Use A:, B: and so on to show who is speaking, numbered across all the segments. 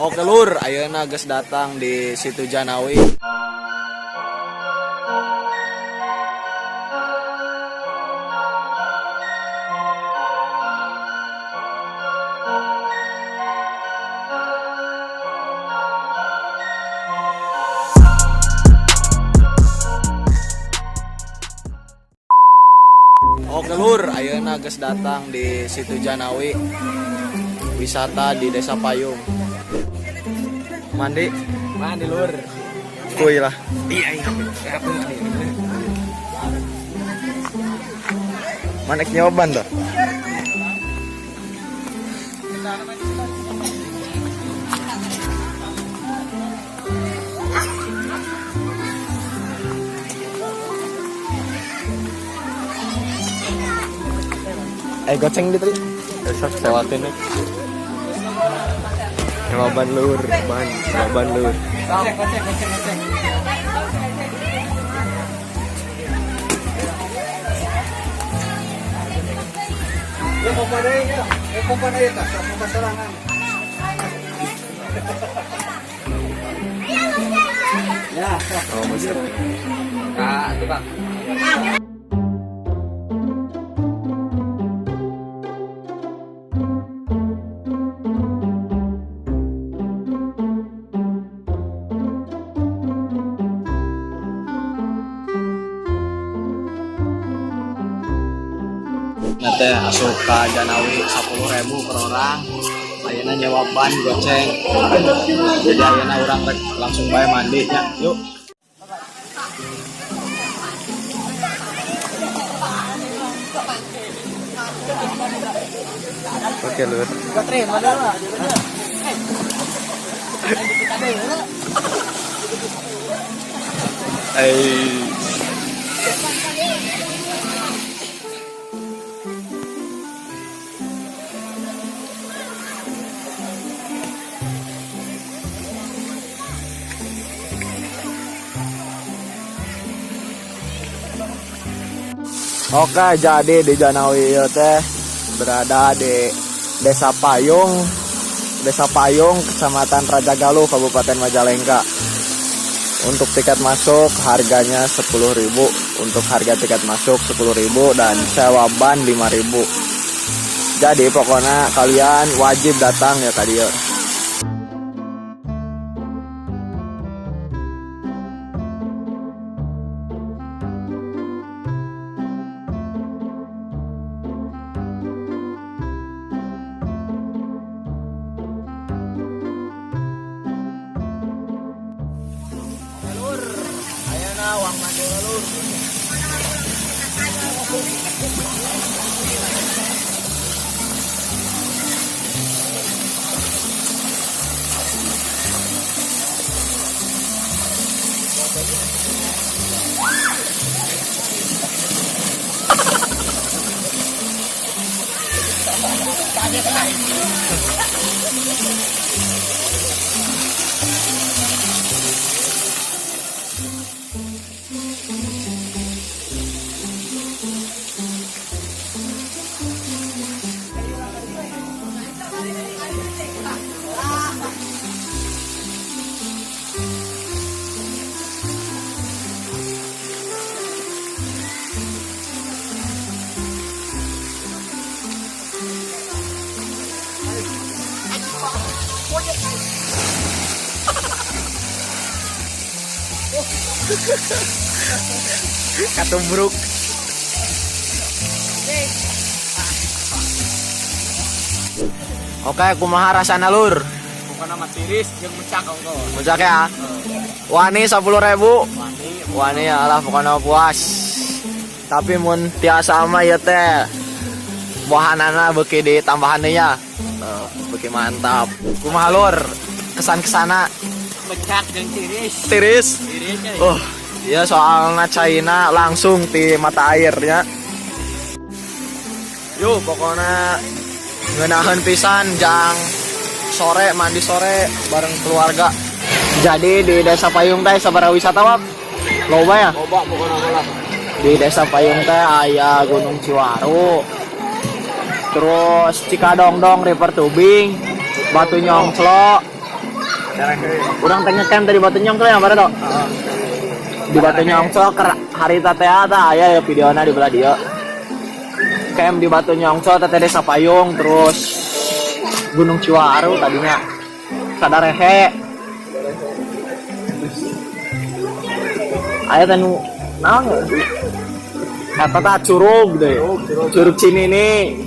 A: Oke lur, ayeuna geus datang di Situ Janawi. Oke lur, ayeuna geus datang di Situ Janawi. Wisata di Desa Payung. Mandi lur. Kuy lah. Iya. Manek nyoban tuh. Goceng gitu tadi. Sewatin nih. Nyoban lur, nyoban lur.
B: Ya,
A: Oh, Mister.
B: itu Pak.
A: Nanti asup ke Janawi 10.000 per orang. Ayeuna nyewa ban goceng. Jadi ayeuna urang langsung bae mandi nya. Yuk. Oke lur. Oke, jadi di Janawi ieu teh berada di Desa Payung, Kecamatan Rajagaluh, Kabupaten Majalengka. Untuk tiket masuk harganya 10.000. Untuk harga tiket masuk 10.000 dan sewa ban 5.000. Jadi pokoknya kalian wajib datang ya tadi ya. Uang mandi lur. Katumbruk. Oke, kumaha rasana lur?
B: Pokoknya mah tiris jeung muncak ongko.
A: Muncak ya? Wani 10.000. Wani ya lah pokoknya puas. Tapi mun tiasa mah ya teh bahanana beuki ditambahan deui nya. Beuki mantap. Kumaha lur? Kesan-kesana
B: Muncak jeung tiris.
A: tiris.
B: Tirisnya.
A: Ya soalnya China langsung di mata airnya. Yuk pokoknya ngenahan pisan jang sore mandi sore bareng keluarga. Jadi di Desa Payung teh sabaraha wisata wak? Loba ya?
B: Loba pokoknya lah.
A: Di Desa Payung teh aya Gunung Ciwaru. Terus Cikadongdong River Tubing, Batu Nyongclo, Urang teh ngecamp tadi Batu Nyongso yang mana dok? Di Batu Nyongso harita teh ada aya ya videona di belah dia. Camp di Batu Nyongso teh Desa Payung terus Gunung Ciwaru tadinya. Sadarehe. Aya teh nu naon ya? Eta teh curug deh. Curug Cinini.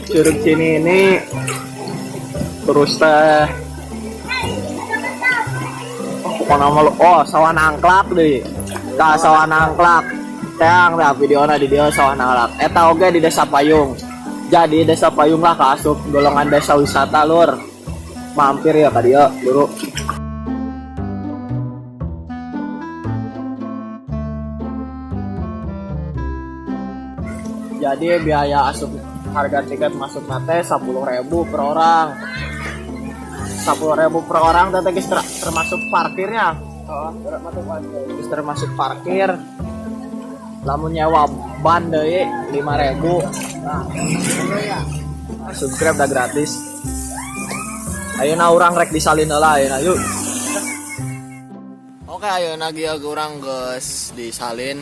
A: Terus teh pokoknya sawah nangklak deh. Ka sawah nangklak. Teang dah videona di dia sawah nangklak. Eta oge di Desa Payung. Jadi Desa Payung lah kaasup golongan desa wisata lur. Mampir ya ka dieu dulu. Jadi biaya asup harga tiket masuk nate 10.000 per orang. 10.000 per orang teh geus termasuk parkirnya. Termasuk parkir. Lamun nyewa ban deui 5.000. Nah, subscribe dah gratis. Ayeuna urang rek disalin heula ayeuna yuk. Oke ayeuna gieu urang geus disalin.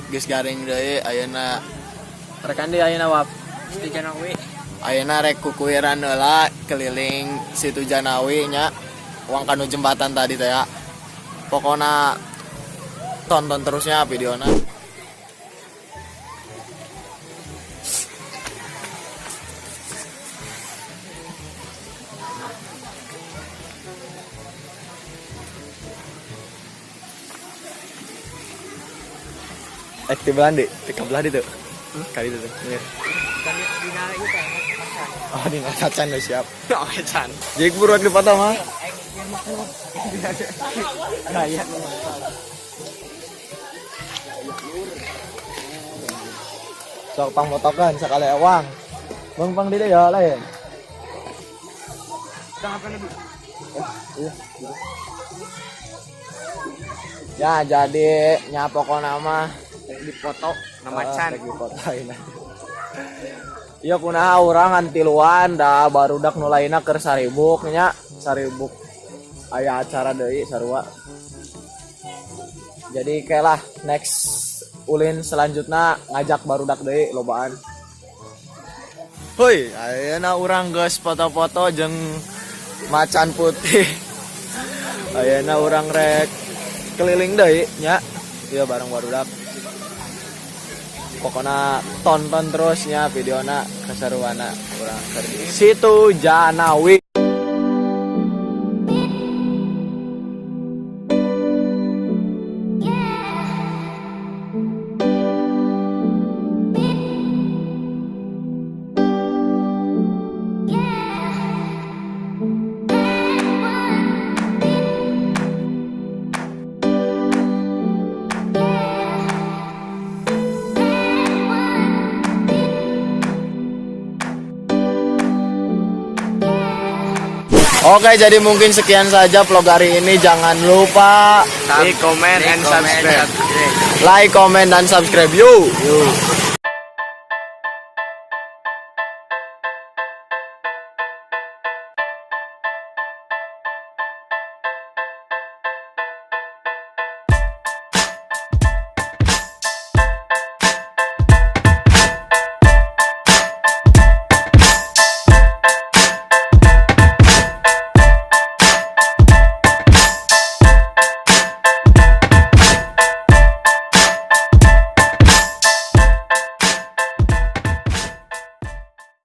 A: Geus garing deui ayeuna rekan di ayeuna wap.
B: Di Janawi.
A: Ayeuna rek kukuiran heula keliling situ Janawi nya. Uang kanu jembatan tadi teh ya. Pokona tonton terusnya videona. Di Belandi, di Belandi tuh. Kali itu tuh. Iya. Oh, di Macan udah siap.
B: Oh, Chan.
A: Jadi buruan di foto mah.
B: Gaya.
A: Sok pangmotokan sekali ewang. Bang di ya lain. Iya. Ya jadi nya pokona mah
B: Di foto nama Chan.
A: Di fotoin. Iya kunaha urang ngan tiluan da barudak nu lainna keur saribuk nya saribuk aya acara deui sarua. Jadi kayak next ulin selanjutnya ngajak barudak deui lobaan. Hoi, ayeuna urang geus foto-foto jeung macan putih. Ayeuna urang rek keliling deui nya. Ieu bareng barudak. Pokoknya tonton terusnya videona keseruana urang keur di situ Janawi. Oke, jadi mungkin sekian saja vlog hari ini. Jangan lupa
B: Like, comment, and subscribe.
A: like, comment, dan subscribe. Yuk.